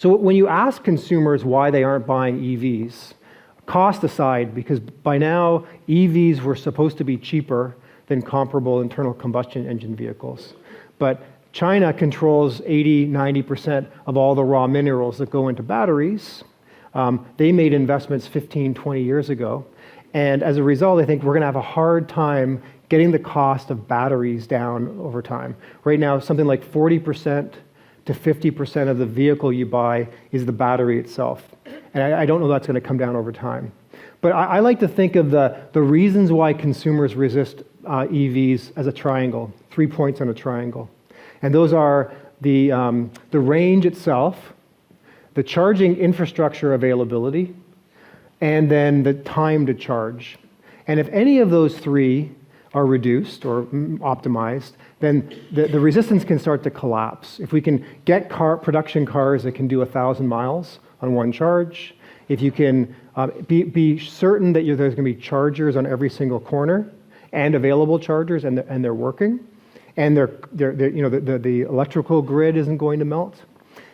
So when you ask consumers why they aren't buying EVs, cost aside, because by now EVs were supposed to be cheaper than comparable internal combustion engine vehicles. But China controls 80-90% of all the raw minerals that go into batteries. They made investments 15, 20 years ago. And as a result, I think we're going to have a hard time getting the cost of batteries down over time. Right now, something like 40% to 50% of the vehicle you buy is the battery itself. And I don't know that's going to come down over time. But I like to think of the reasons why consumers resist EVs as a triangle, 3 points on a triangle. And those are the range itself, the charging infrastructure availability, and then the time to charge. And if any of those three are reduced or optimized, then the resistance can start to collapse. If we can get production cars that can do 1,000 miles on one charge, if you can be certain that there's going to be chargers on every single corner and available chargers, and they're working, and the electrical grid isn't going to melt,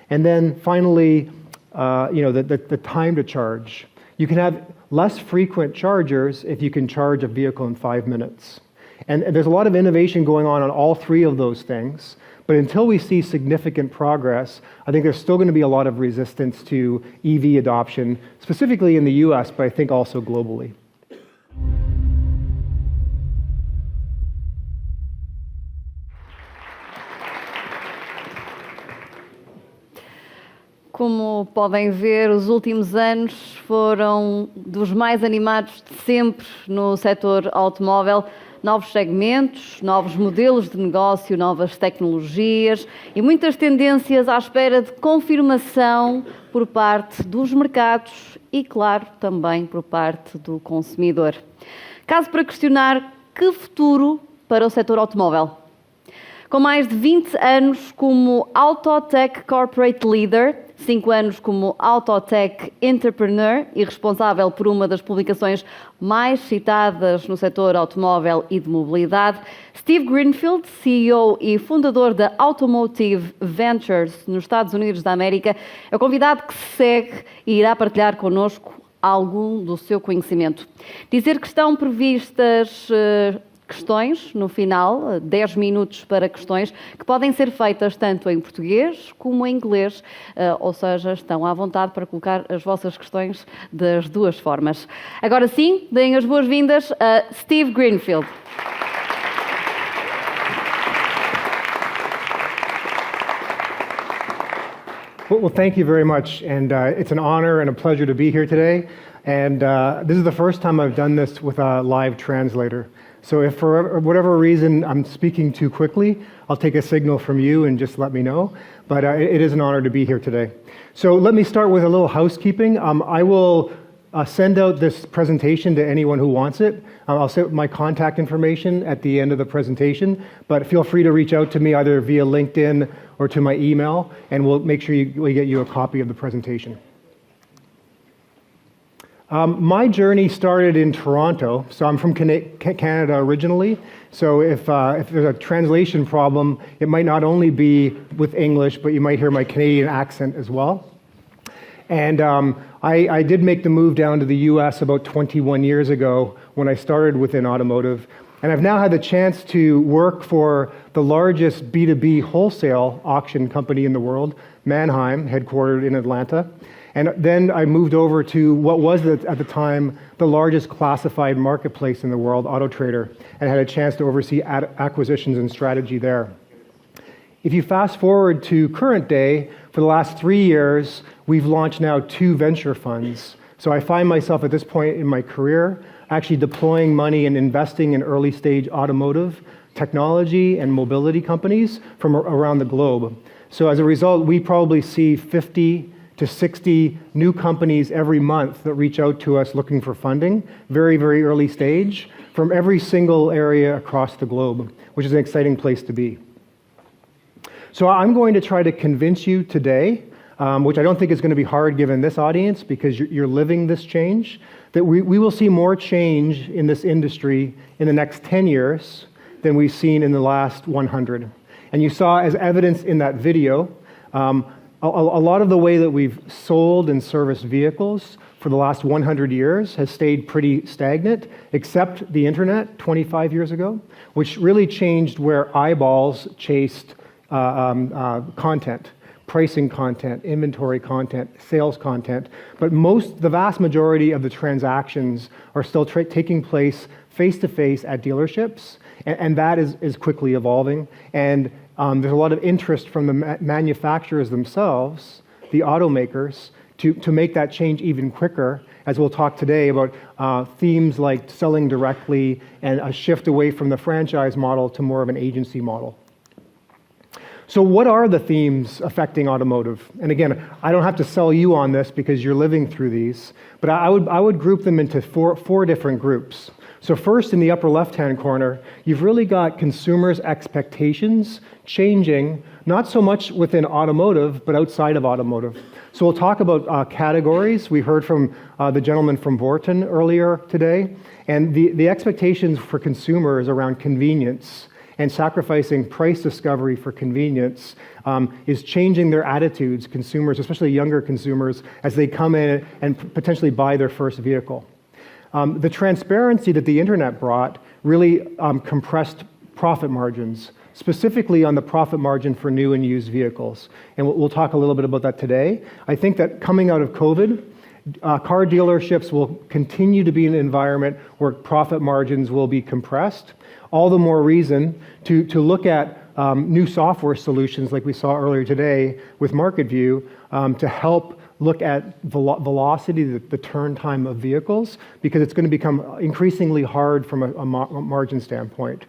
and then finally, the time to charge. You can have less frequent chargers if you can charge a vehicle in 5 minutes. And there's a lot of innovation going on all three of those things. But until we see significant progress, I think there's still going to be a lot of resistance to EV adoption, specifically in the US, but I think also globally. Como podem ver, os últimos anos foram dos mais animados de sempre no setor automóvel. Novos segmentos, novos modelos de negócio, novas tecnologias e muitas tendências à espera de confirmação por parte dos mercados e, claro, também por parte do consumidor. Caso para questionar, que futuro para o setor automóvel? Com mais de 20 anos como Autotech Corporate Leader, 5 anos como Autotech Entrepreneur e responsável por uma das publicações mais citadas no setor automóvel e de mobilidade, Steve Greenfield, CEO e fundador da Automotive Ventures nos Estados Unidos da América, é o convidado que se segue e irá partilhar connosco algum do seu conhecimento. Dizer que estão previstas questões no final, 10 minutos para questões, que podem ser feitas tanto em português como em inglês, ou seja, estão à vontade para colocar as vossas questões das duas formas. Agora sim, deem as boas-vindas a Steve Greenfield. Well, thank you very much, and it's an honor and a pleasure to be here today. And this is the first time I've done this with a live translator. So if for whatever reason I'm speaking too quickly, I'll take a signal from you and just let me know. But it is an honor to be here today. So let me start with a little housekeeping. I will send out this presentation to anyone who wants it. I'll set my contact information at the end of the presentation, but feel free to reach out to me either via LinkedIn or to my email, and we'll make sure we get you a copy of the presentation. My journey started in Toronto, so I'm from Canada originally. So if there's a translation problem, it might not only be with English, but you might hear my Canadian accent as well. And I did make the move down to the US about 21 years ago when I started within Automotive. And I've now had the chance to work for the largest B2B wholesale auction company in the world, Manheim, headquartered in Atlanta. And then I moved over to what was at the time the largest classified marketplace in the world, AutoTrader, and had a chance to oversee acquisitions and strategy there. If you fast forward to current day, for the last 3 years, we've launched now 2 venture funds. So I find myself at this point in my career actually deploying money and investing in early stage automotive, technology, and mobility companies from around the globe. So as a result, we probably see 50 to 60 new companies every month that reach out to us looking for funding, very, very early stage, from every single area across the globe, which is an exciting place to be. So I'm going to try to convince you today, which I don't think is going to be hard given this audience because you're living this change, that we will see more change in this industry in the next 10 years than we've seen in the last 100. And you saw as evidence in that video, a lot of the way that we've sold and serviced vehicles for the last 100 years has stayed pretty stagnant, except the internet 25 years ago, which really changed where eyeballs chased content, pricing content, inventory content, sales content. But the vast majority of the transactions are still taking place face-to-face at dealerships, and that is quickly evolving. And there's a lot of interest from the manufacturers themselves, the automakers, to make that change even quicker, as we'll talk today about themes like selling directly and a shift away from the franchise model to more of an agency model. So what are the themes affecting automotive? And again, I don't have to sell you on this because you're living through these, but I would group them into four different groups. So first, in the upper left-hand corner, you've really got consumers' expectations changing, not so much within automotive, but outside of automotive. So we'll talk about categories. We heard from the gentleman from Vorton earlier today, and the expectations for consumers around convenience and sacrificing price discovery for convenience is changing their attitudes, consumers, especially younger consumers, as they come in and potentially buy their first vehicle. The transparency that the internet brought really compressed profit margins, specifically on the profit margin for new and used vehicles. And we'll talk a little bit about that today. I think that coming out of COVID, car dealerships will continue to be an environment where profit margins will be compressed. All the more reason to look at new software solutions like we saw earlier today with MarketView to help look at velocity, the turn time of vehicles, because it's going to become increasingly hard from a margin standpoint.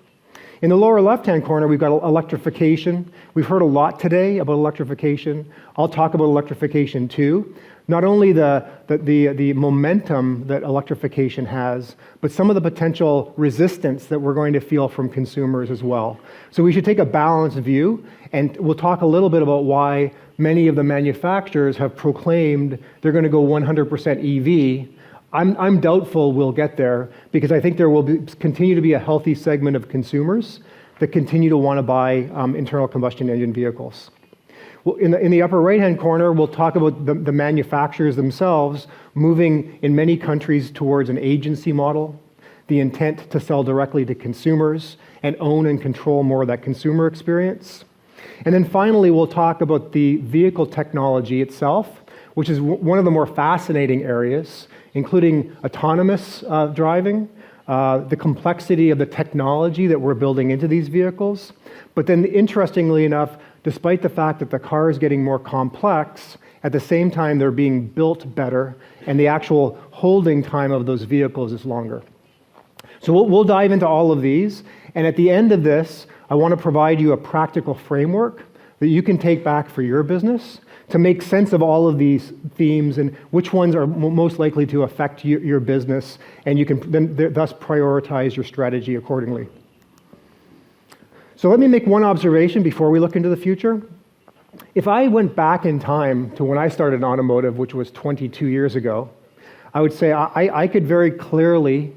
In the lower left-hand corner, we've got electrification. We've heard a lot today about electrification. I'll talk about electrification too. Not only the momentum that electrification has, but some of the potential resistance that we're going to feel from consumers as well. So we should take a balanced view, and we'll talk a little bit about why many of the manufacturers have proclaimed they're going to go 100% EV. I'm doubtful we'll get there, because I think there will continue to be a healthy segment of consumers that continue to want to buy internal combustion engine vehicles. Well, in the upper right-hand corner, we'll talk about the manufacturers themselves moving in many countries towards an agency model, the intent to sell directly to consumers and own and control more of that consumer experience. And then finally, we'll talk about the vehicle technology itself, which is one of the more fascinating areas, including autonomous driving, the complexity of the technology that we're building into these vehicles. But then, interestingly enough, despite the fact that the car is getting more complex, at the same time they're being built better, and the actual holding time of those vehicles is longer. So we'll dive into all of these, and at the end of this, I want to provide you a practical framework that you can take back for your business to make sense of all of these themes and which ones are most likely to affect your business, and you can then thus prioritize your strategy accordingly. So let me make one observation before we look into the future. If I went back in time to when I started in automotive, which was 22 years ago, I would say I could very clearly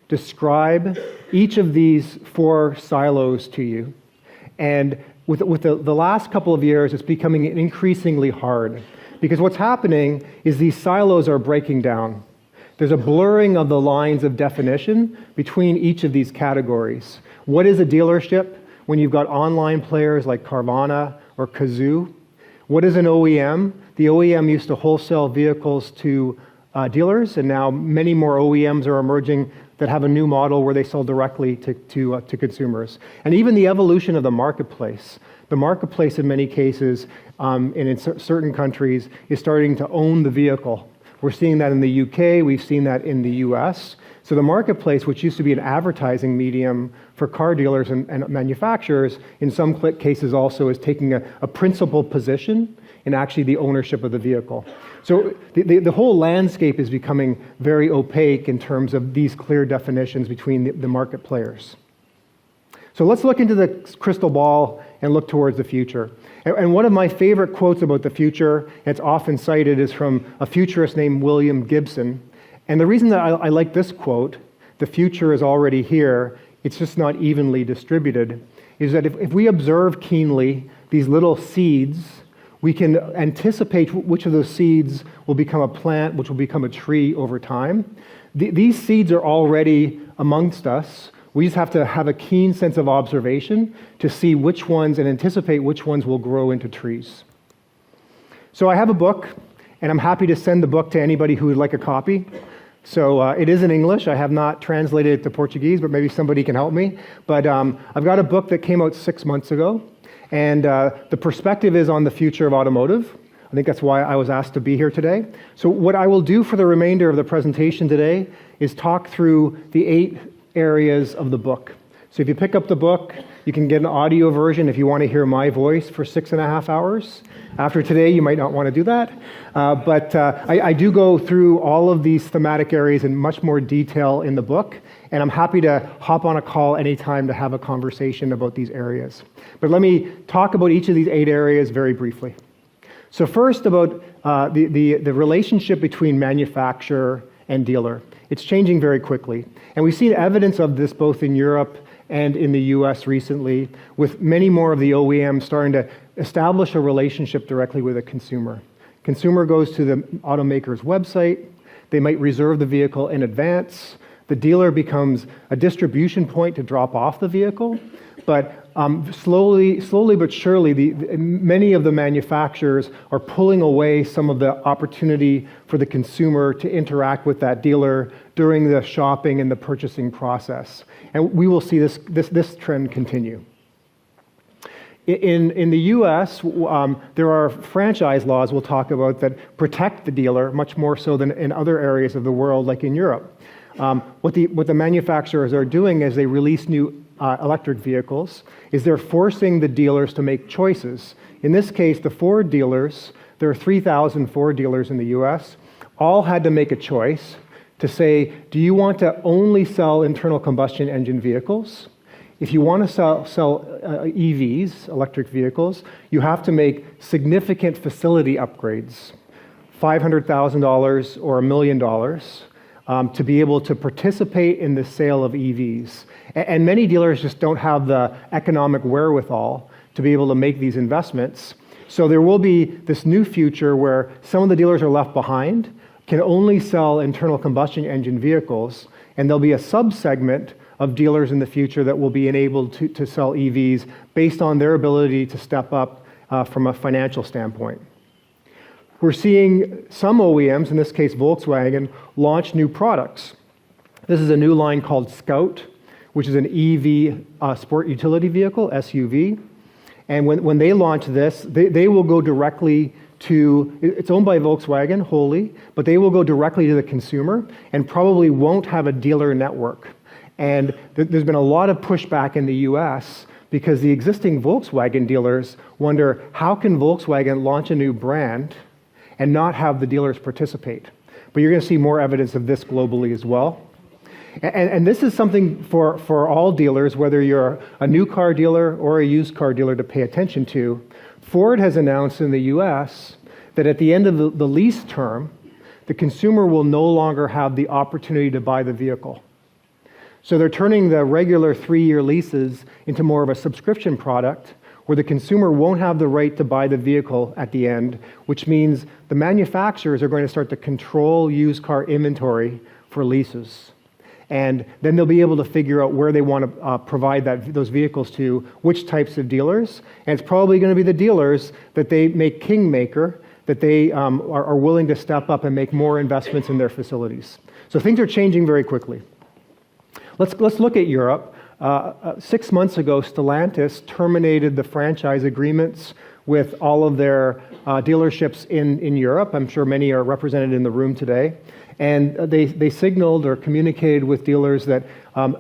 describe each of these four silos to you. And with the last couple of years, it's becoming increasingly hard, because what's happening is these silos are breaking down. There's a blurring of the lines of definition between each of these categories. What is a dealership when you've got online players like Carvana or Kazoo? What is an OEM? The OEM used to wholesale vehicles to dealers, and now many more OEMs are emerging that have a new model where they sell directly to consumers. And even the evolution of the marketplace. The marketplace in many cases, and in certain countries, is starting to own the vehicle. We're seeing that in the UK, we've seen that in the US. So the marketplace, which used to be an advertising medium for car dealers and manufacturers, in some cases also is taking a principal position in actually the ownership of the vehicle. So the whole landscape is becoming very opaque in terms of these clear definitions between the market players. So let's look into the crystal ball and look towards the future. And one of my favorite quotes about the future, and it's often cited, is from a futurist named William Gibson. And the reason that I like this quote, "The future is already here, it's just not evenly distributed," is that if we observe keenly these little seeds, we can anticipate which of those seeds will become a plant, which will become a tree over time. These seeds are already amongst us. We just have to have a keen sense of observation to see which ones and anticipate which ones will grow into trees. So I have a book, and I'm happy to send the book to anybody who would like a copy. So it is in English. I have not translated it to Portuguese, but maybe somebody can help me. But I've got a book that came out 6 months ago, and the perspective is on the future of automotive. I think that's why I was asked to be here today. So what I will do for the remainder of the presentation today is talk through the 8 areas of the book. So if you pick up the book, you can get an audio version if you want to hear my voice for 6.5 hours. After today, you might not want to do that. But I do go through all of these thematic areas in much more detail in the book, and I'm happy to hop on a call anytime to have a conversation about these areas. But let me talk about each of these 8 areas very briefly. So first, about the relationship between manufacturer and dealer. It's changing very quickly. And we've seen evidence of this both in Europe and in the US recently, with many more of the OEMs starting to establish a relationship directly with a consumer. Consumer goes to the automaker's website, they might reserve the vehicle in advance, the dealer becomes a distribution point to drop off the vehicle, but slowly but surely, many of the manufacturers are pulling away some of the opportunity for the consumer to interact with that dealer during the shopping and the purchasing process. And we will see this trend continue. In the US, there are franchise laws we'll talk about that protect the dealer much more so than in other areas of the world, like in Europe. What the manufacturers are doing as they release new electric vehicles is they're forcing the dealers to make choices. In this case, the Ford dealers, there are 3,000 Ford dealers in the US, all had to make a choice to say, do you want to only sell internal combustion engine vehicles? If you want to sell EVs, electric vehicles, you have to make significant facility upgrades, $500,000 or $1 million, to be able to participate in the sale of EVs. And many dealers just don't have the economic wherewithal to be able to make these investments. So there will be this new future where some of the dealers are left behind, can only sell internal combustion engine vehicles, and there'll be a subsegment of dealers in the future that will be enabled to sell EVs based on their ability to step up from a financial standpoint. We're seeing some OEMs, in this case Volkswagen, launch new products. This is a new line called Scout, which is an EV sport utility vehicle, SUV. And when they launch this, they will go directly to, it's owned by Volkswagen wholly, but they will go directly to the consumer and probably won't have a dealer network. And there's been a lot of pushback in the US because the existing Volkswagen dealers wonder, how can Volkswagen launch a new brand and not have the dealers participate? But you're going to see more evidence of this globally as well. And this is something for all dealers, whether you're a new car dealer or a used car dealer, to pay attention to. Ford has announced in the US that at the end of the lease term, the consumer will no longer have the opportunity to buy the vehicle. So they're turning the regular 3-year leases into more of a subscription product where the consumer won't have the right to buy the vehicle at the end, which means the manufacturers are going to start to control used car inventory for leases. And then they'll be able to figure out where they want to provide those vehicles to, which types of dealers. And it's probably going to be the dealers that they make kingmaker, that they are willing to step up and make more investments in their facilities. So things are changing very quickly. Let's look at Europe. 6 months ago, Stellantis terminated the franchise agreements with all of their dealerships in Europe. I'm sure many are represented in the room today. And they signaled or communicated with dealers that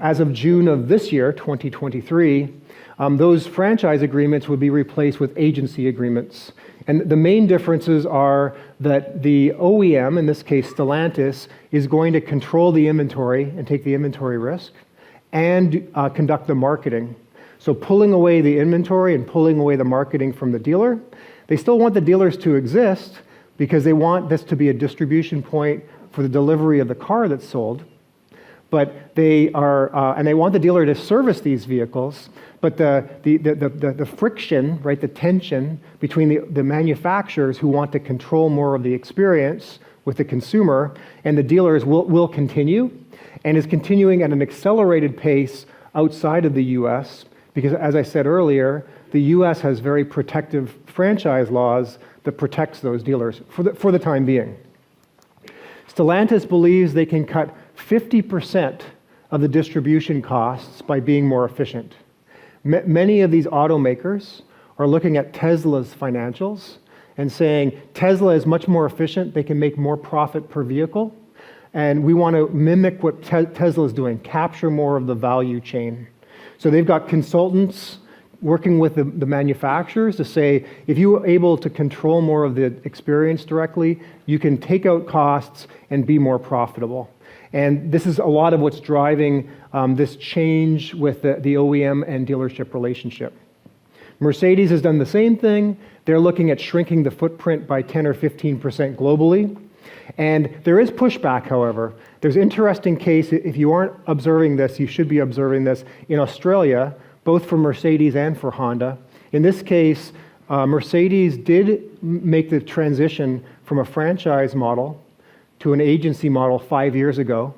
as of June of this year, 2023, those franchise agreements would be replaced with agency agreements. And the main differences are that the OEM, in this case Stellantis, is going to control the inventory and take the inventory risk and conduct the marketing. So pulling away the inventory and pulling away the marketing from the dealer. They still want the dealers to exist because they want this to be a distribution point for the delivery of the car that's sold. but they are, and they want the dealer to service these vehicles, but the friction, right, the tension between the manufacturers who want to control more of the experience with the consumer and the dealers will continue, and is continuing at an accelerated pace outside of the U.S., because as I said earlier, the U.S. has very protective franchise laws that protects those dealers for the time being. Stellantis believes they can cut 50% of the distribution costs by being more efficient. Many of these automakers are looking at Tesla's financials and saying, Tesla is much more efficient, they can make more profit per vehicle, and we want to mimic what Tesla is doing, capture more of the value chain. So they've got consultants working with the manufacturers to say, if you are able to control more of the experience directly, you can take out costs and be more profitable. And this is a lot of what's driving this change with the OEM and dealership relationship. Mercedes has done the same thing. They're looking at shrinking the footprint by 10 or 15% globally. And there is pushback, however. There's an interesting case, if you aren't observing this, you should be observing this, in Australia, both for Mercedes and for Honda. In this case, Mercedes did make the transition from a franchise model to an agency model 5 years ago.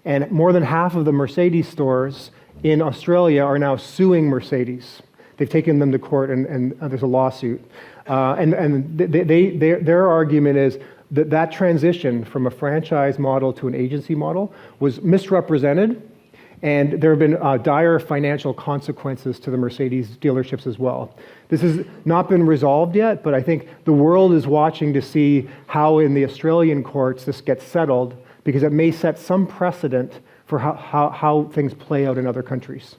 And more than half of the Mercedes stores in Australia are now suing Mercedes. They've taken them to court and there's a lawsuit. Their argument is that transition from a franchise model to an agency model was misrepresented, and there have been dire financial consequences to the Mercedes dealerships as well. This has not been resolved yet, but I think the world is watching to see how in the Australian courts this gets settled, because it may set some precedent for how things play out in other countries.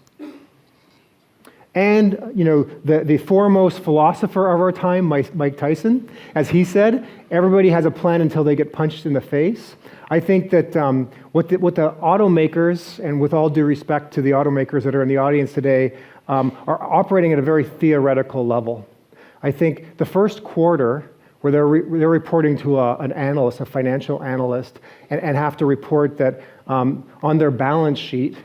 And, you know, the foremost philosopher of our time, Mike Tyson, as he said, everybody has a plan until they get punched in the face. I think that what the automakers, and with all due respect to the automakers that are in the audience today, are operating at a very theoretical level. I think the first quarter, where they're reporting to an analyst, a financial analyst, and have to report that on their balance sheet,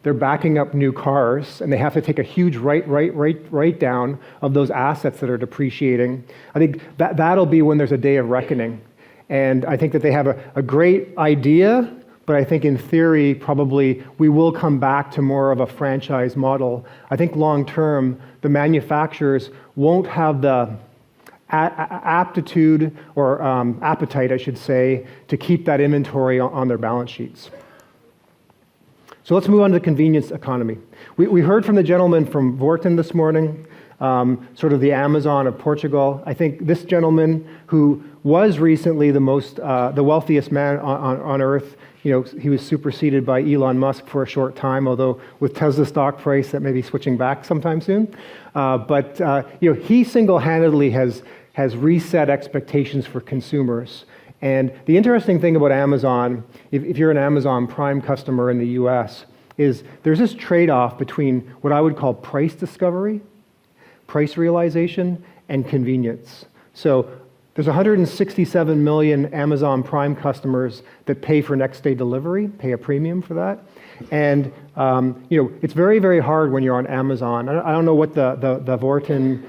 they're backing up new cars, and they have to take a huge write down of those assets that are depreciating. I think that'll be when there's a day of reckoning. And I think that they have a great idea, but I think in theory, probably we will come back to more of a franchise model. I think long term, the manufacturers won't have the aptitude or appetite, I should say, to keep that inventory on their balance sheets. So let's move on to the convenience economy. We heard from the gentleman from Vorten this morning, sort of the Amazon of Portugal. I think this gentleman, who was recently the wealthiest man on earth, you know, he was superseded by Elon Musk for a short time, although with Tesla stock price, that may be switching back sometime soon. But you know, he single-handedly has reset expectations for consumers. And the interesting thing about Amazon, if you're an Amazon Prime customer in the US, is there's this trade-off between what I would call price discovery, price realization, and convenience. So there's 167 million Amazon Prime customers that pay for next day delivery, pay a premium for that. And you know, it's very, very hard when you're on Amazon. I don't know what the Vorten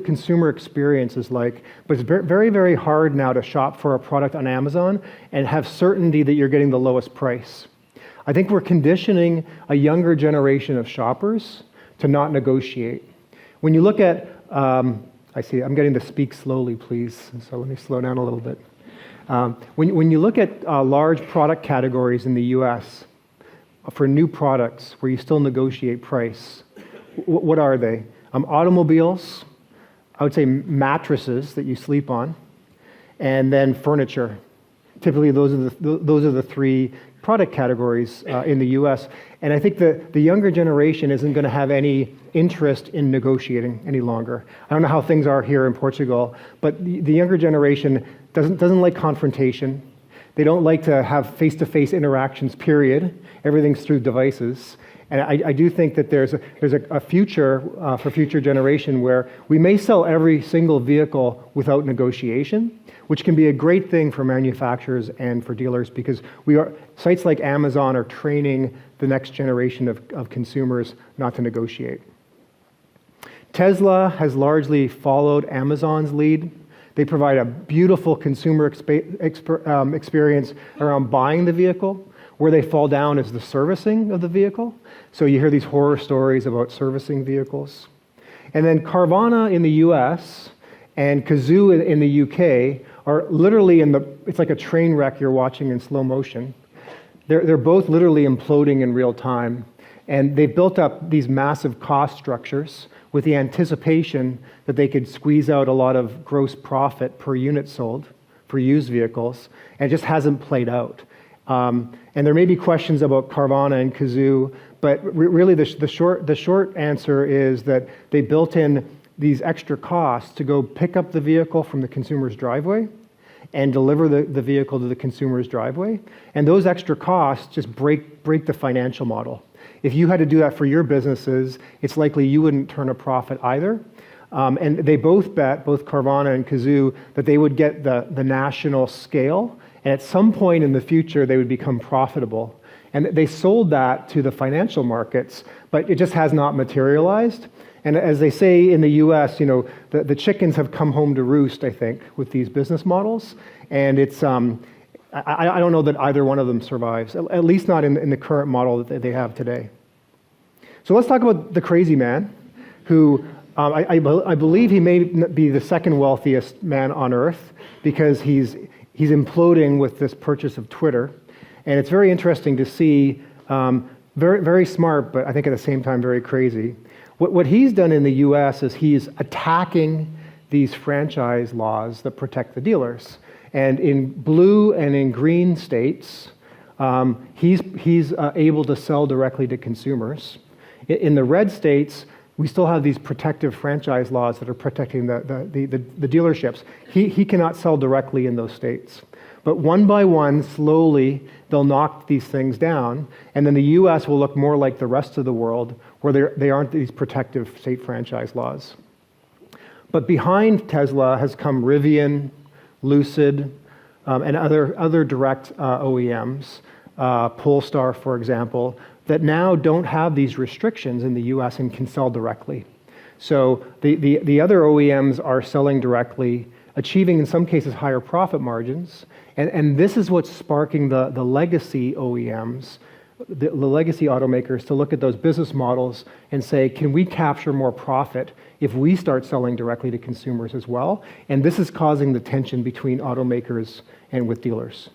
consumer experience is like, but it's very, very hard now to shop for a product on Amazon and have certainty that you're getting the lowest price. I think we're conditioning a younger generation of shoppers to not negotiate. When you look at, I see, I'm getting to speak slowly, please, so let me slow down a little bit. When you look at large product categories in the US, for new products where you still negotiate price, what are they? Automobiles, I would say mattresses that you sleep on, and then furniture. Typically, those are the three product categories in the U.S. And I think the younger generation isn't going to have any interest in negotiating any longer. I don't know how things are here in Portugal, but the younger generation doesn't like confrontation. They don't like to have face-to-face interactions, period. Everything's through devices. And I do think that there's a future for future generation where we may sell every single vehicle without negotiation, which can be a great thing for manufacturers and for dealers, because sites like Amazon are training the next generation of consumers not to negotiate. Tesla has largely followed Amazon's lead. They provide a beautiful consumer experience around buying the vehicle. Where they fall down is the servicing of the vehicle. So you hear these horror stories about servicing vehicles. And then Carvana in the US and Cazoo in the UK are literally it's like a train wreck you're watching in slow motion. They're both literally imploding in real time. And they've built up these massive cost structures with the anticipation that they could squeeze out a lot of gross profit per unit sold for used vehicles, and it just hasn't played out. And there may be questions about Carvana and Cazoo, but really the short answer is that they built in these extra costs to go pick up the vehicle from the consumer's driveway and deliver the vehicle to the consumer's driveway. And those extra costs just break the financial model. If you had to do that for your businesses, it's likely you wouldn't turn a profit either. And they both bet, both Carvana and Cazoo, that they would get the national scale, and at some point in the future, they would become profitable. And they sold that to the financial markets, but it just has not materialized. And as they say in the US, the chickens have come home to roost, I think, with these business models. And it's, I don't know that either one of them survives, at least not in the current model that they have today. So let's talk about the crazy man, who I believe he may be the second wealthiest man on earth, because he's imploding with this purchase of Twitter. And it's very interesting to see, very, very smart, but I think at the same time very crazy. What he's done in the US is he's attacking these franchise laws that protect the dealers. And in blue and in green states, he's able to sell directly to consumers. In the red states, we still have these protective franchise laws that are protecting the dealerships. He cannot sell directly in those states. But one by one, slowly, they'll knock these things down, and then the US will look more like the rest of the world, where they aren't these protective state franchise laws. But behind Tesla has come Rivian, Lucid, and other direct OEMs, Polestar, for example, that now don't have these restrictions in the US and can sell directly. So the other OEMs are selling directly, achieving in some cases higher profit margins, and this is what's sparking the legacy OEMs, the legacy automakers, to look at those business models and say, can we capture more profit if we start selling directly to consumers as well? And this is causing the tension between automakers and with dealers.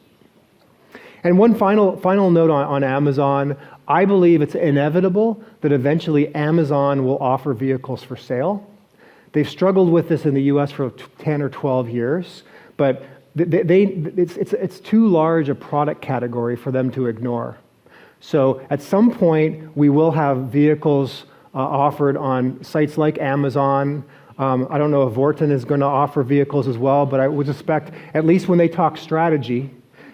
And one final note on Amazon. I believe it's inevitable that eventually Amazon will offer vehicles for sale. They've struggled with this in the US for 10 or 12 years, but it's too large a product category for them to ignore. So at some point, we will have vehicles offered on sites like Amazon. I don't know if Vorten is going to offer vehicles as well, but I would suspect, at least when they talk strategy,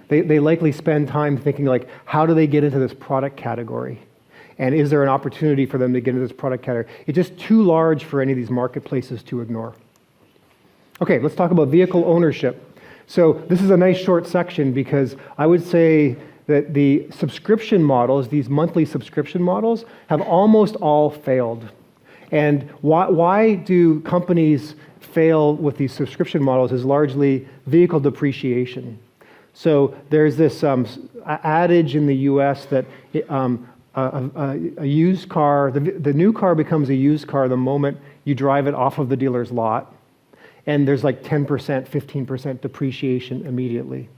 they likely spend time thinking, like, how do they get into this product category? And is there an opportunity for them to get into this product category? It's just too large for any of these marketplaces to ignore. Okay, let's talk about vehicle ownership. So this is a nice short section, because I would say that the subscription models, these monthly subscription models, have almost all failed. And why do companies fail with these subscription models is largely vehicle depreciation. So there's this adage in the US that a used car, the new car becomes a used car the moment you drive it off of the dealer's lot. And there's like 10%, 15% depreciation immediately.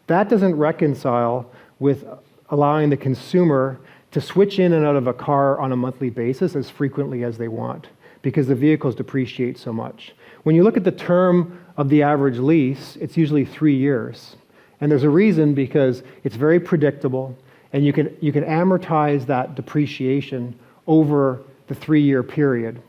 That doesn't reconcile with allowing the consumer to switch in and out of a car on a monthly basis as frequently as they want, because the vehicles depreciate so much. When you look at the term of the average lease, it's usually 3 years. And there's a reason, because it's very predictable, and you can amortize that depreciation over the 3-year period.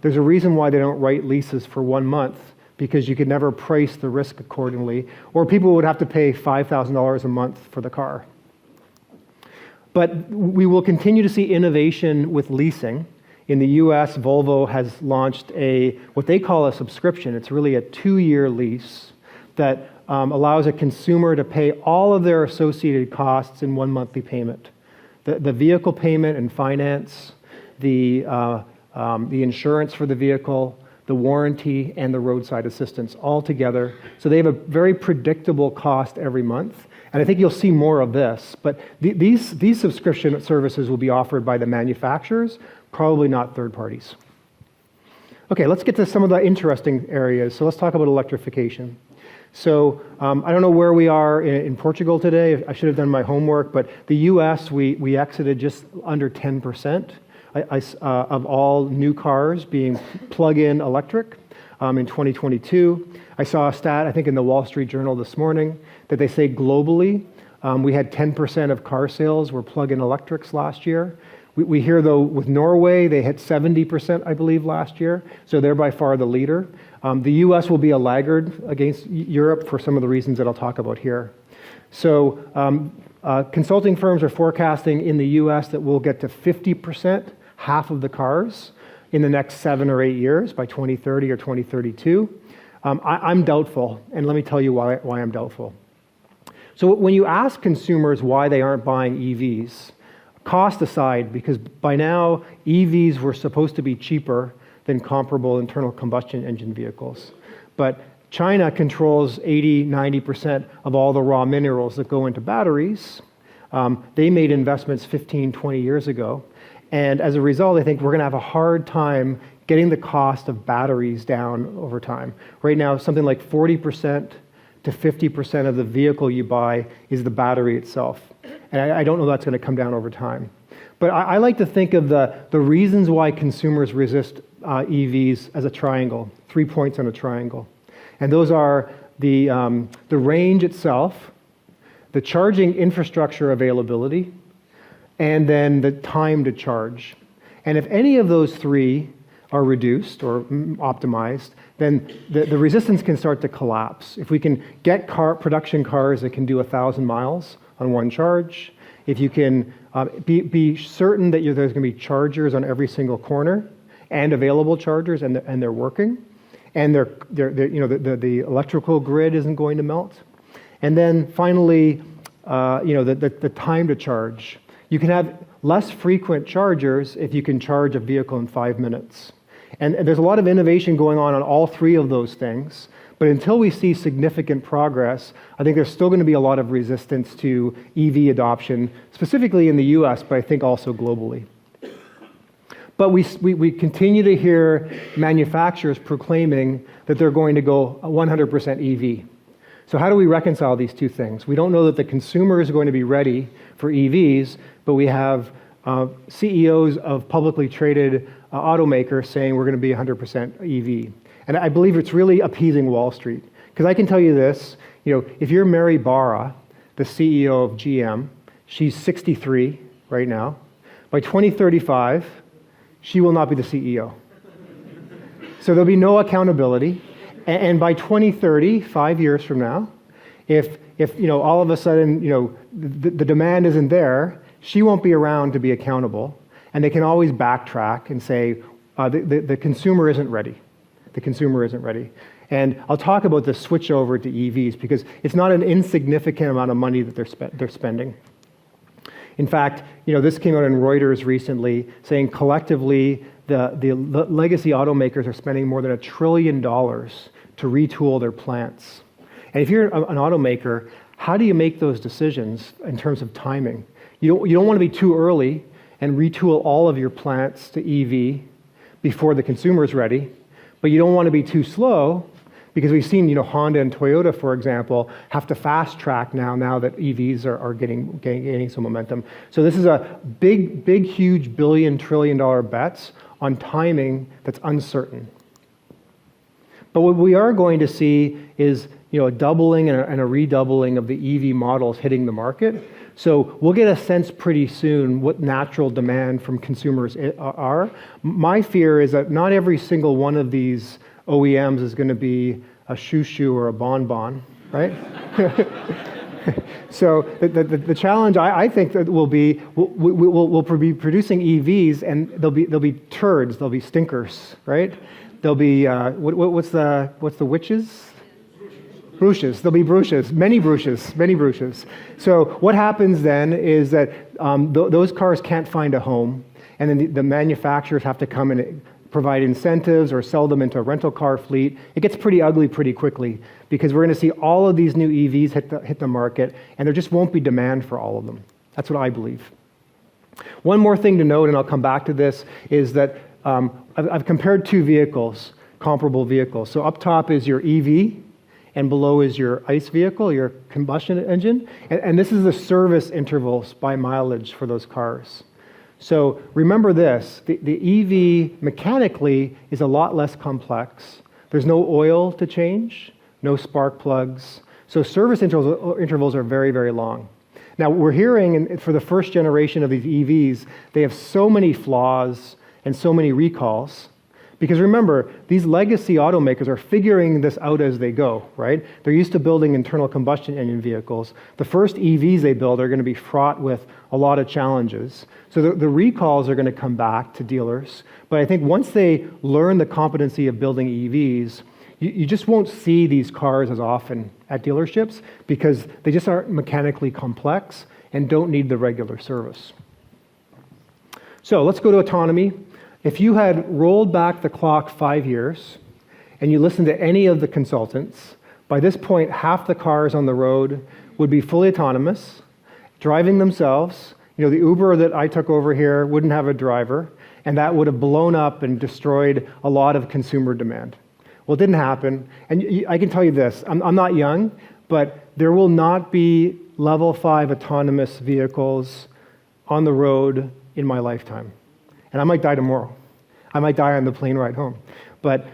There's a reason why they don't write leases for 1 month. because you could never price the risk accordingly, or people would have to pay $5,000 a month for the car. But we will continue to see innovation with leasing. In the US, Volvo has launched what they call a subscription. It's really a 2-year lease that allows a consumer to pay all of their associated costs in one monthly payment. The vehicle payment and finance, the insurance for the vehicle, the warranty, and the roadside assistance all together. So they have a very predictable cost every month. And I think you'll see more of this. But these subscription services will be offered by the manufacturers, probably not third parties. Okay, let's get to some of the interesting areas. So let's talk about electrification. So I don't know where we are in Portugal today. I should have done my homework, but the US, we exited just under 10% of all new cars being plug-in electric in 2022. I saw a stat, I think in the Wall Street Journal this morning, that they say globally we had 10% of car sales were plug-in electrics last year. We hear, though, with Norway, they hit 70%, I believe, last year, so they're by far the leader. The US will be a laggard against Europe for some of the reasons that I'll talk about here. So consulting firms are forecasting in the US that we'll get to 50%, half of the cars, in the next 7 or 8 years by 2030 or 2032. I'm doubtful, and let me tell you why I'm doubtful. So when you ask consumers why they aren't buying EVs, cost aside, because by now EVs were supposed to be cheaper than comparable internal combustion engine vehicles. But China controls 80-90% of all the raw minerals that go into batteries. They made investments 15, 20 years ago. And as a result, I think we're going to have a hard time getting the cost of batteries down over time. Right now, something like 40% to 50% of the vehicle you buy is the battery itself. And I don't know that's going to come down over time. But I like to think of the reasons why consumers resist EVs as a triangle, 3 points on a triangle. And those are the range itself, the charging infrastructure availability, and then the time to charge. And if any of those three are reduced or optimized, then the resistance can start to collapse. If we can get production cars that can do 1,000 miles on one charge, if you can be certain that there's going to be chargers on every single corner and available chargers, and they're working, and the electrical grid isn't going to melt, and then finally, the time to charge. You can have less frequent chargers if you can charge a vehicle in 5 minutes. And there's a lot of innovation going on all three of those things. But until we see significant progress, I think there's still going to be a lot of resistance to EV adoption, specifically in the US, but I think also globally. But we continue to hear manufacturers proclaiming that they're going to go 100% EV. So how do we reconcile these two things? We don't know that the consumer is going to be ready for EVs, but we have CEOs of publicly traded automakers saying we're going to be 100% EV. And I believe it's really appeasing Wall Street. Because I can tell you this, if you're Mary Barra, the CEO of GM, she's 63 right now. By 2035, she will not be the CEO. So there'll be no accountability. And by 2030, 5 years from now, if all of a sudden, the demand isn't there, she won't be around to be accountable. And they can always backtrack and say, the consumer isn't ready. The consumer isn't ready. And I'll talk about the switch over to EVs because it's not an insignificant amount of money that they're spending. In fact, this came out in Reuters recently saying collectively the legacy automakers are spending more than $1 trillion to retool their plants. And if you're an automaker, how do you make those decisions in terms of timing? You don't want to be too early and retool all of your plants to EV before the consumer is ready, but you don't want to be too slow because we've seen Honda and Toyota, for example, have to fast track now that EVs are gaining some momentum. So this is a big, huge billion-trillion-dollar bets on timing that's uncertain. But what we are going to see is a doubling and a redoubling of the EV models hitting the market. So we'll get a sense pretty soon what natural demand from consumers are. My fear is that not every single one of these OEMs is going to be a shoo-shoo or a bonbon, right? So the challenge I think that will be we'll be producing EVs, and they'll be turds, they'll be stinkers, right? They'll be what's the witches? Brushes. There'll be brushes, many brushes. So what happens then is that those cars can't find a home, and then the manufacturers have to come and provide incentives or sell them into a rental car fleet. It gets pretty ugly pretty quickly because we're going to see all of these new EVs hit the market, and there just won't be demand for all of them. That's what I believe. One more thing to note, and I'll come back to this, is that I've compared two vehicles, comparable vehicles. So up top is your EV, and below is your ICE vehicle, your combustion engine. And this is the service intervals by mileage for those cars. So remember this, the EV mechanically is a lot less complex. There's no oil to change, no spark plugs. So service intervals are very, very long. Now we're hearing for the first generation of these EVs, they have so many flaws and so many recalls. Because remember, these legacy automakers are figuring this out as they go, right? They're used to building internal combustion engine vehicles. The first EVs they build are going to be fraught with a lot of challenges. So the recalls are going to come back to dealers. But I think once they learn the competency of building EVs, you just won't see these cars as often at dealerships because they just aren't mechanically complex and don't need the regular service. So let's go to autonomy. If you had rolled back the clock 5 years and you listened to any of the consultants, by this point, half the cars on the road would be fully autonomous, driving themselves. You know, the Uber that I took over here wouldn't have a driver, and that would have blown up and destroyed a lot of consumer demand. Well, it didn't happen. And I can tell you this, I'm not young, but there will not be level 5 autonomous vehicles on the road in my lifetime. And I might die tomorrow. I might die on the plane ride home. But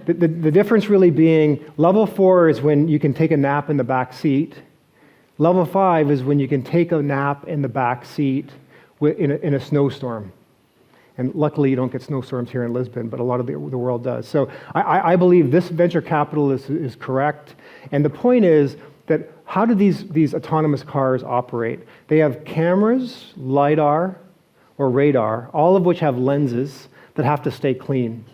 the difference really being level 4 is when you can take a nap in the back seat. Level 5 is when you can take a nap in the back seat in a snowstorm. And luckily you don't get snowstorms here in Lisbon, but a lot of the world does. So I believe this venture capital is correct. And the point is that how do these autonomous cars operate? They have cameras, LiDAR, or radar, all of which have lenses that have to stay clean.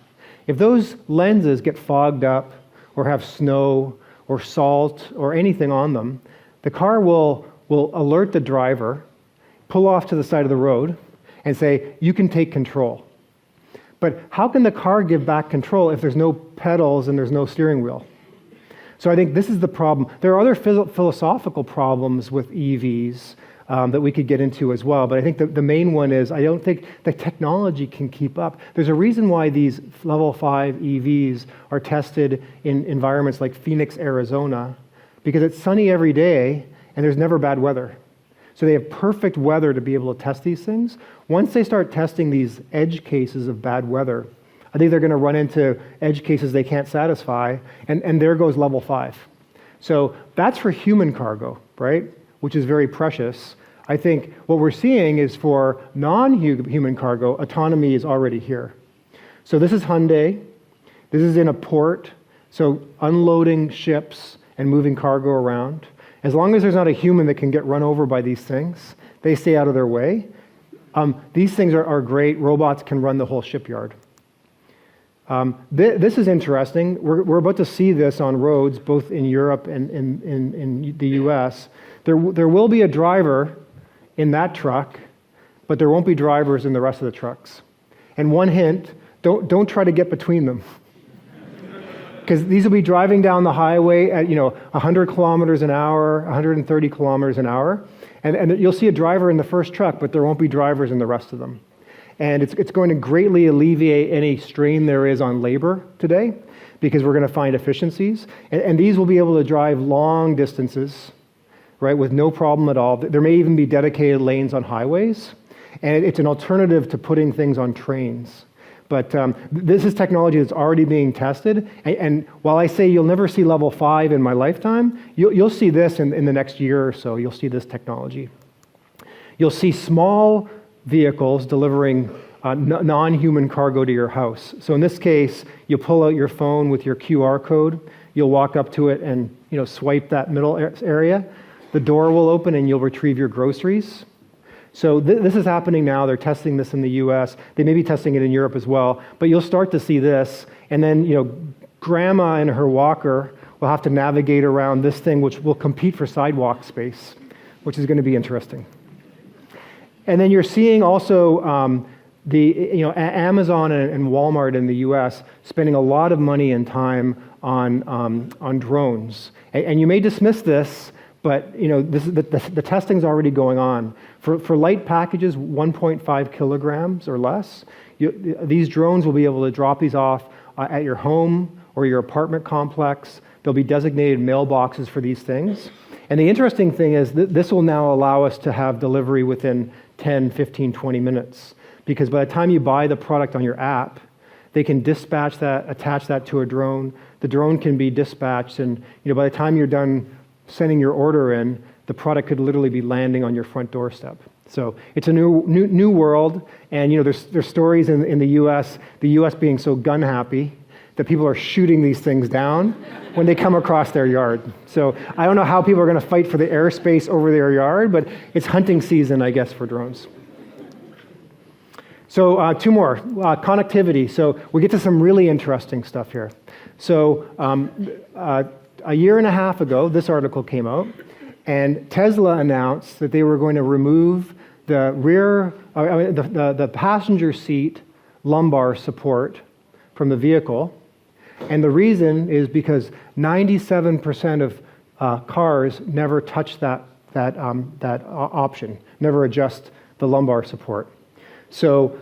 If those lenses get fogged up or have snow or salt or anything on them, the car will alert the driver, pull off to the side of the road, and say, you can take control. But how can the car give back control if there's no pedals and there's no steering wheel? So I think this is the problem. There are other philosophical problems with EVs that we could get into as well. But I think the main one is I don't think the technology can keep up. There's a reason why these level 5 EVs are tested in environments like Phoenix, Arizona, because it's sunny every day and there's never bad weather. So they have perfect weather to be able to test these things. Once they start testing these edge cases of bad weather, I think they're going to run into edge cases they can't satisfy, and there goes level 5. So that's for human cargo, right? Which is very precious. I think what we're seeing is for non-human cargo, autonomy is already here. So this is Hyundai. This is in a port, so unloading ships and moving cargo around. As long as there's not a human that can get run over by these things, they stay out of their way. These things are great. Robots can run the whole shipyard. This is interesting. We're about to see this on roads, both in Europe and in the US. There will be a driver in that truck, but there won't be drivers in the rest of the trucks. And one hint, don't try to get between them. Because these will be driving down the highway at 100 kilometers an hour, 130 kilometers an hour, and you'll see a driver in the first truck, but there won't be drivers in the rest of them. And it's going to greatly alleviate any strain there is on labor today, because we're going to find efficiencies. And these will be able to drive long distances, right, with no problem at all. There may even be dedicated lanes on highways, and it's an alternative to putting things on trains. But this is technology that's already being tested, and while I say you'll never see level 5 in my lifetime, you'll see this in the next year or so. You'll see this technology. You'll see small vehicles delivering non-human cargo to your house. So in this case, you pull out your phone with your QR code, you'll walk up to it and swipe that middle area. The door will open and you'll retrieve your groceries. So this is happening now. They're testing this in the US. They may be testing it in Europe as well. But you'll start to see this. And then, grandma in her walker will have to navigate around this thing, which will compete for sidewalk space, which is going to be interesting. And then you're seeing also Amazon and Walmart in the US spending a lot of money and time on drones. And you may dismiss this, but the testing's already going on. For light packages, 1.5 kilograms or less, these drones will be able to drop these off at your home or your apartment complex. There'll be designated mailboxes for these things. And the interesting thing is that this will now allow us to have delivery within 10, 15, 20 minutes. Because by the time you buy the product on your app, they can dispatch that, attach that to a drone. The drone can be dispatched, and by the time you're done sending your order in, the product could literally be landing on your front doorstep. So it's a new world, and there's stories in the U.S. Being so gun happy that people are shooting these things down when they come across their yard. So I don't know how people are going to fight for the airspace over their yard, but it's hunting season, I guess, for drones. So two more, connectivity. So we get to some really interesting stuff here. So a year and a half ago, this article came out, and Tesla announced that they were going to remove the passenger seat lumbar support from the vehicle. And the reason is because 97% of cars never touch that option, never adjust the lumbar support. So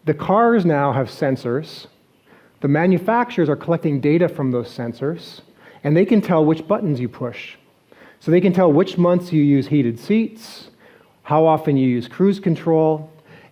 the cars now have sensors. The manufacturers are collecting data from those sensors, and they can tell which buttons you push. So they can tell which months you use heated seats, how often you use cruise control,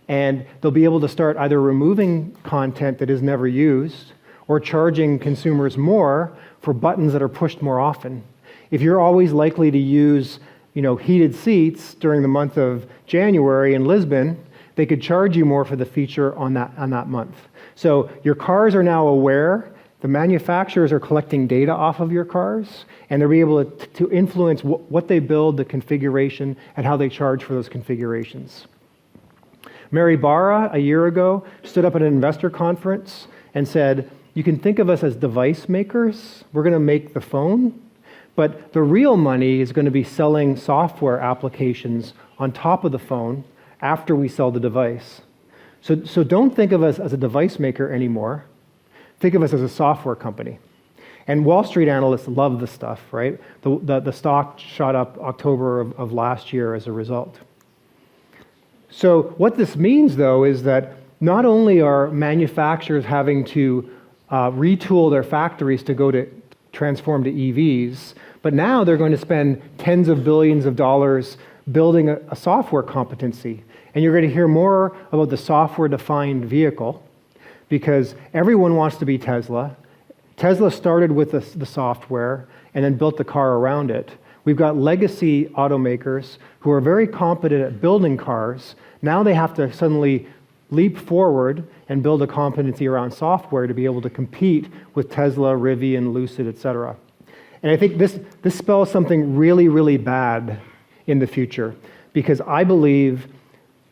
and they'll be able to start either removing content that is never used or charging consumers more for buttons that are pushed more often. If you're always likely to use, heated seats during the month of January in Lisbon, they could charge you more for the feature on that month. So your cars are now aware. The manufacturers are collecting data off of your cars, and they'll be able to influence what they build, the configuration, and how they charge for those configurations. Mary Barra, a year ago, stood up at an investor conference and said, you can think of us as device makers. We're going to make the phone, but the real money is going to be selling software applications on top of the phone after we sell the device. So don't think of us as a device maker anymore. Think of us as a software company. And Wall Street analysts love this stuff, right? The stock shot up October of last year as a result. So what this means, though, is that not only are manufacturers having to retool their factories to transform to EVs, but now they're going to spend tens of billions of dollars building a software competency. And you're going to hear more about the software-defined vehicle, because everyone wants to be Tesla. Tesla started with the software and then built the car around it. We've got legacy automakers who are very competent at building cars. Now they have to suddenly leap forward and build a competency around software to be able to compete with Tesla, Rivian, Lucid, etc. And I think this spells something really, really bad in the future, because I believe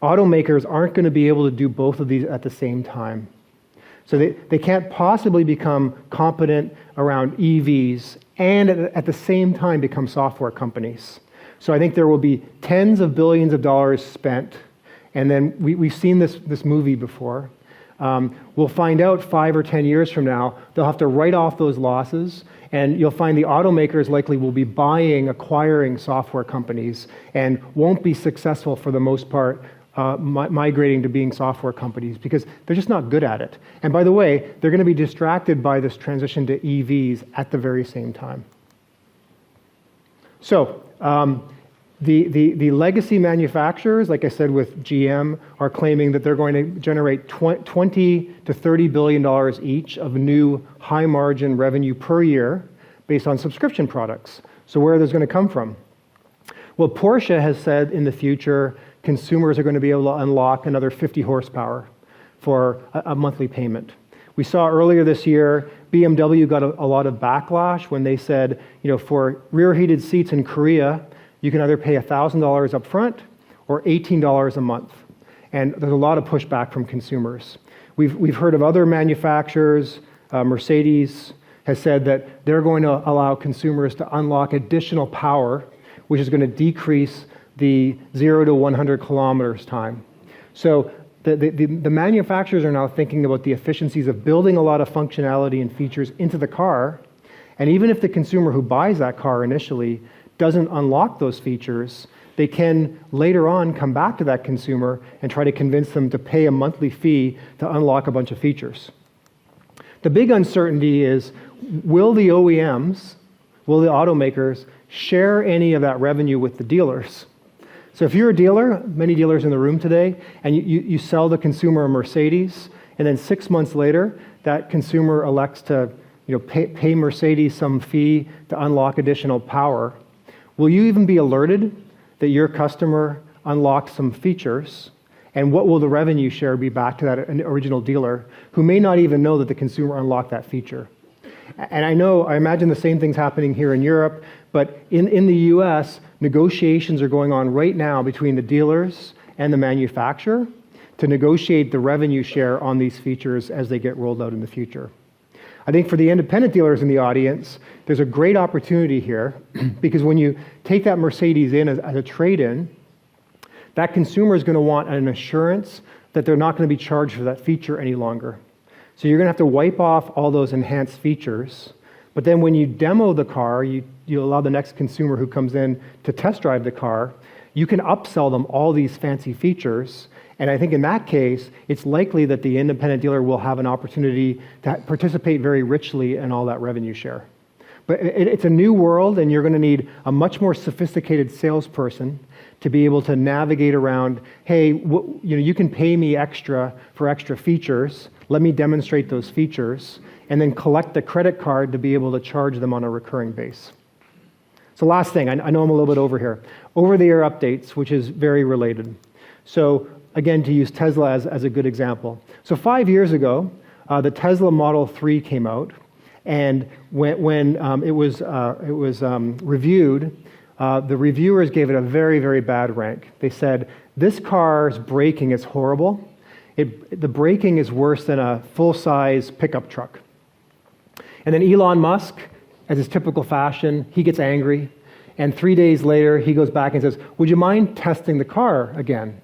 automakers aren't going to be able to do both of these at the same time. So they can't possibly become competent around EVs and at the same time become software companies. So I think there will be tens of billions of dollars spent, and then we've seen this movie before. We'll find out 5 or 10 years from now, they'll have to write off those losses, and you'll find the automakers likely will be acquiring software companies and won't be successful for the most part migrating to being software companies because they're just not good at it. And by the way, they're going to be distracted by this transition to EVs at the very same time. So the legacy manufacturers, like I said with GM, are claiming that they're going to generate $20 to $30 billion each of new high margin revenue per year based on subscription products. So where are those going to come from? Well, Porsche has said in the future, consumers are going to be able to unlock another 50 horsepower for a monthly payment. We saw earlier this year, BMW got a lot of backlash when they said, for rear heated seats in Korea, you can either pay $1,000 up front or $18 a month. And there's a lot of pushback from consumers. We've heard of other manufacturers, Mercedes has said that they're going to allow consumers to unlock additional power, which is going to decrease the 0 to 100 kilometers time. So the manufacturers are now thinking about the efficiencies of building a lot of functionality and features into the car. And even if the consumer who buys that car initially doesn't unlock those features, they can later on come back to that consumer and try to convince them to pay a monthly fee to unlock a bunch of features. The big uncertainty is, will the OEMs, will the automakers share any of that revenue with the dealers? So if you're a dealer, many dealers in the room today, and you sell the consumer a Mercedes, and then 6 months later, that consumer elects to pay Mercedes some fee to unlock additional power, will you even be alerted that your customer unlocked some features? And what will the revenue share be back to that original dealer who may not even know that the consumer unlocked that feature? And I imagine the same thing's happening here in Europe, but in the US, negotiations are going on right now between the dealers and the manufacturer to negotiate the revenue share on these features as they get rolled out in the future. I think for the independent dealers in the audience, there's a great opportunity here because when you take that Mercedes in as a trade-in, that consumer is going to want an assurance that they're not going to be charged for that feature any longer. So you're going to have to wipe off all those enhanced features, but then when you demo the car, you allow the next consumer who comes in to test drive the car, you can upsell them all these fancy features. And I think in that case, it's likely that the independent dealer will have an opportunity to participate very richly in all that revenue share. But it's a new world, and you're going to need a much more sophisticated salesperson to be able to navigate around, hey, you can pay me extra for extra features, let me demonstrate those features, and then collect the credit card to be able to charge them on a recurring base. So last thing, I know I'm a little bit over here. Over-the-air updates, which is very related. So again, to use Tesla as a good example. So 5 years ago, the Tesla Model 3 came out, and when it was reviewed, the reviewers gave it a very, very bad rank. They said, this car's braking is horrible. The braking is worse than a full-size pickup truck. And then Elon Musk, as is typical fashion, he gets angry, and 3 days later, he goes back and says, would you mind testing the car again?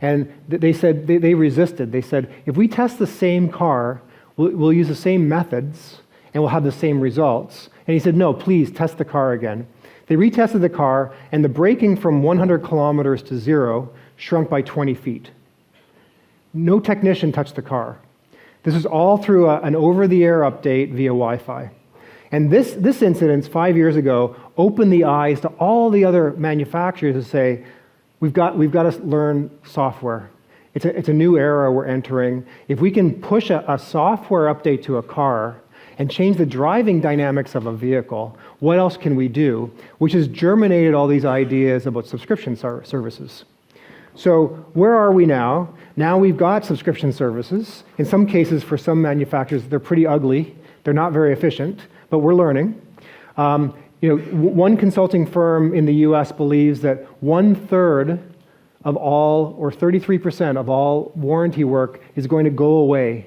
And they said, they resisted. They said, if we test the same car, we'll use the same methods, and we'll have the same results. And he said, no, please test the car again. They retested the car, and the braking from 100 kilometers to 0 shrunk by 20 feet. No technician touched the car. This is all through an over-the-air update via Wi-Fi. And this incident 5 years ago opened the eyes to all the other manufacturers to say, we've got to learn software. It's a new era we're entering. If we can push a software update to a car and change the driving dynamics of a vehicle, what else can we do? Which has germinated all these ideas about subscription services. So where are we now? Now we've got subscription services. In some cases, for some manufacturers, they're pretty ugly. They're not very efficient, but we're learning. One consulting firm in the US believes that 1/3 of all, or 33% of all warranty work is going to go away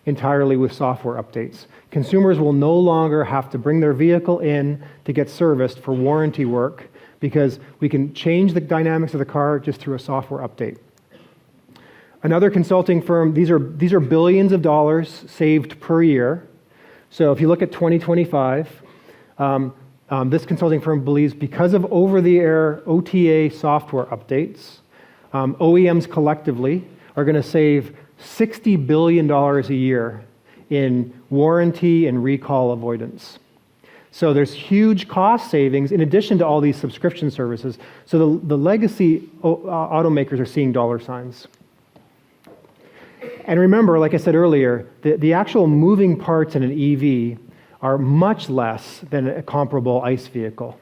entirely with software updates. Consumers will no longer have to bring their vehicle in to get serviced for warranty work because we can change the dynamics of the car just through a software update. Another consulting firm, these are billions of dollars saved per year. So if you look at 2025, this consulting firm believes because of over-the-air OTA software updates, OEMs collectively are going to save $60 billion a year in warranty and recall avoidance. So there's huge cost savings in addition to all these subscription services. So the legacy automakers are seeing dollar signs. And remember, like I said earlier, the actual moving parts in an EV are much less than a comparable ICE vehicle.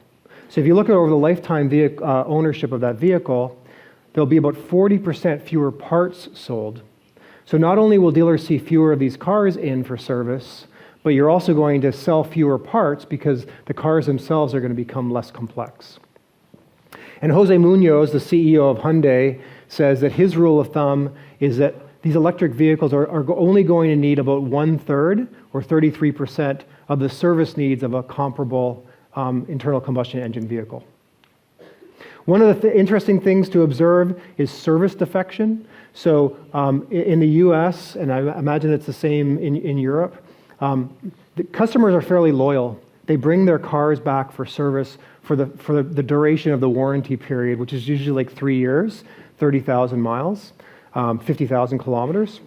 So if you look at over the lifetime ownership of that vehicle, there'll be about 40% fewer parts sold. So not only will dealers see fewer of these cars in for service, but you're also going to sell fewer parts because the cars themselves are going to become less complex. And Jose Munoz, the CEO of Hyundai, says that his rule of thumb is that these electric vehicles are only going to need about 1/3 or 33% of the service needs of a comparable internal combustion engine vehicle. One of the interesting things to observe is service defection. So in the US, and I imagine it's the same in Europe, the customers are fairly loyal. They bring their cars back for service for the duration of the warranty period, which is usually like 3 years, 30,000 miles, 50,000 kilometers.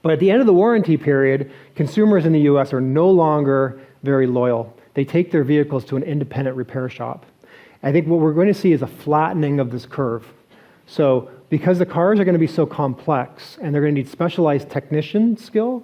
But at the end of the warranty period, consumers in the US are no longer very loyal. They take their vehicles to an independent repair shop. I think what we're going to see is a flattening of this curve. So because the cars are going to be so complex and they're going to need specialized technician skill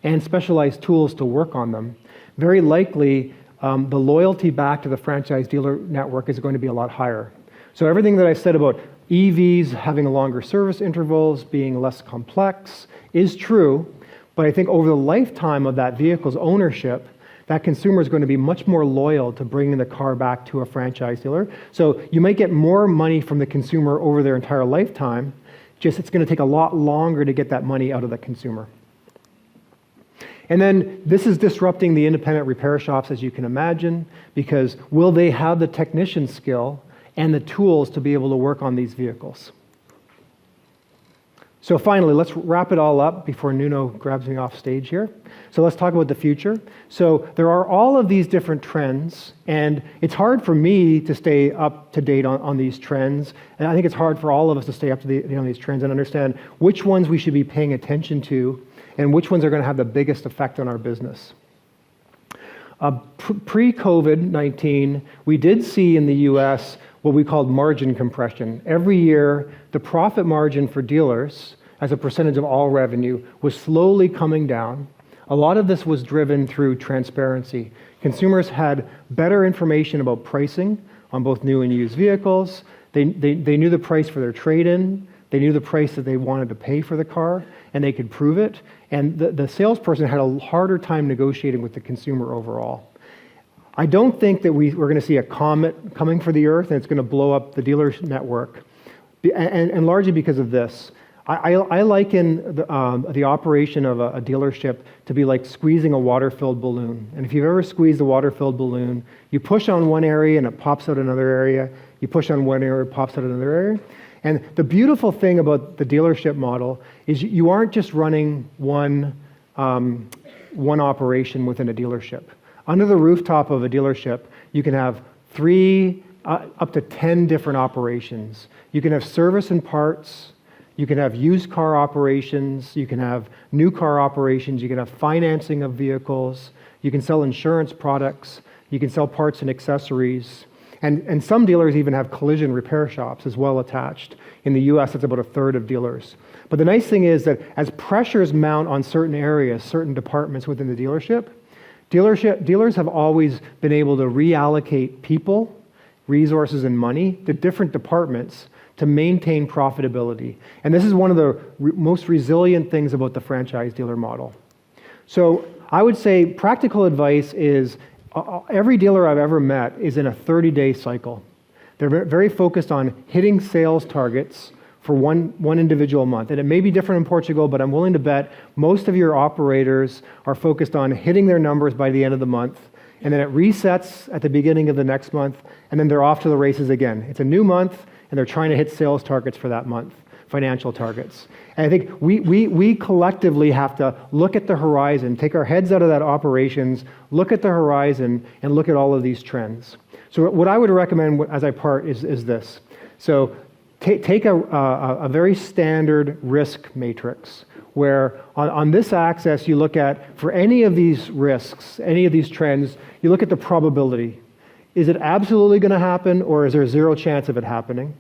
and specialized tools to work on them, very likely the loyalty back to the franchise dealer network is going to be a lot higher. So everything that I said about EVs having longer service intervals, being less complex, is true, but I think over the lifetime of that vehicle's ownership, that consumer is going to be much more loyal to bringing the car back to a franchise dealer. So you might get more money from the consumer over their entire lifetime, just it's going to take a lot longer to get that money out of the consumer. And then this is disrupting the independent repair shops, as you can imagine, because will they have the technician skill and the tools to be able to work on these vehicles? So finally, let's wrap it all up before Nuno grabs me off stage here. So let's talk about the future. So there are all of these different trends, and it's hard for me to stay up to date on these trends, and I think it's hard for all of us to stay up to date on these trends and understand which ones we should be paying attention to and which ones are going to have the biggest effect on our business. Pre-COVID-19, we did see in the US what we called margin compression. Every year, the profit margin for dealers as a percentage of all revenue was slowly coming down. A lot of this was driven through transparency. Consumers had better information about pricing on both new and used vehicles. They knew the price for their trade-in. They knew the price that they wanted to pay for the car, and they could prove it. And the salesperson had a harder time negotiating with the consumer overall. I don't think that we're going to see a comet coming for the earth and it's going to blow up the dealer network, and largely because of this. I liken the operation of a dealership to be like squeezing a water-filled balloon. And if you've ever squeezed a water-filled balloon, you push on one area and it pops out another area. You push on one area, it pops out another area. And the beautiful thing about the dealership model is you aren't just running one operation within a dealership. Under the rooftop of a dealership, you can have 3 up to 10 different operations. You can have service and parts. You can have used car operations. You can have new car operations. You can have financing of vehicles. You can sell insurance products. You can sell parts and accessories. And some dealers even have collision repair shops as well attached. In the US, it's about 1/3 of dealers. But the nice thing is that as pressures mount on certain areas, certain departments within the dealers have always been able to reallocate people, resources, and money to different departments to maintain profitability. And this is one of the most resilient things about the franchise dealer model. So I would say practical advice is every dealer I've ever met is in a 30-day cycle. They're very focused on hitting sales targets for one individual month. And it may be different in Portugal, but I'm willing to bet most of your operators are focused on hitting their numbers by the end of the month, and then it resets at the beginning of the next month, and then they're off to the races again. It's a new month, and they're trying to hit sales targets for that month, financial targets. And I think we collectively have to look at the horizon, take our heads out of that operations, look at the horizon, and look at all of these trends. So what I would recommend as I part is this. So take a very standard risk matrix where on this axis you look at, for any of these risks, any of these trends, you look at the probability. Is it absolutely going to happen, or is there zero chance of it happening?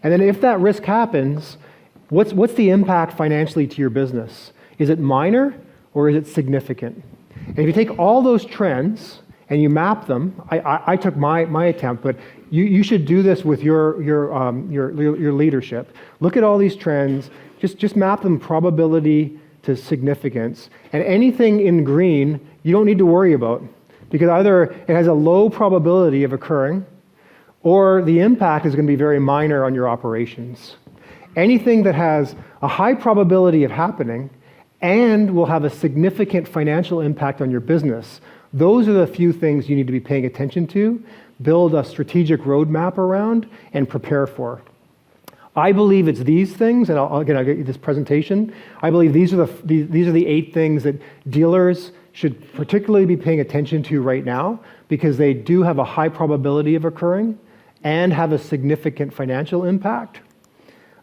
And then if that risk happens, what's the impact financially to your business? Is it minor or is it significant? And if you take all those trends and you map them, I took my attempt, but you should do this with your leadership. Look at all these trends, just map them probability to significance, and anything in green you don't need to worry about, because either it has a low probability of occurring, or the impact is going to be very minor on your operations. Anything that has a high probability of happening and will have a significant financial impact on your business, those are the few things you need to be paying attention to, build a strategic roadmap around, and prepare for. I believe it's these things, and I'll get you this presentation. I believe these are the 8 things that dealers should particularly be paying attention to right now, because they do have a high probability of occurring and have a significant financial impact.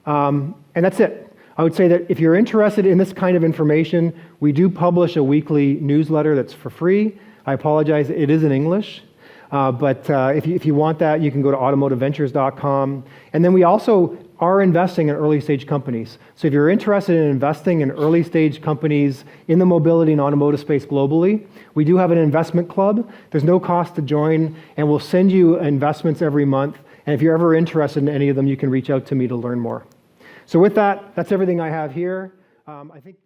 And that's it. I would say that if you're interested in this kind of information, we do publish a weekly newsletter that's for free. I apologize, it is in English. But if you want that, you can go to automotiveventures.com. And then we also are investing in early stage companies. So if you're interested in investing in early stage companies in the mobility and automotive space globally, we do have an investment club. There's no cost to join, and we'll send you investments every month. And if you're ever interested in any of them, you can reach out to me to learn more. So with that, that's everything I have here. I think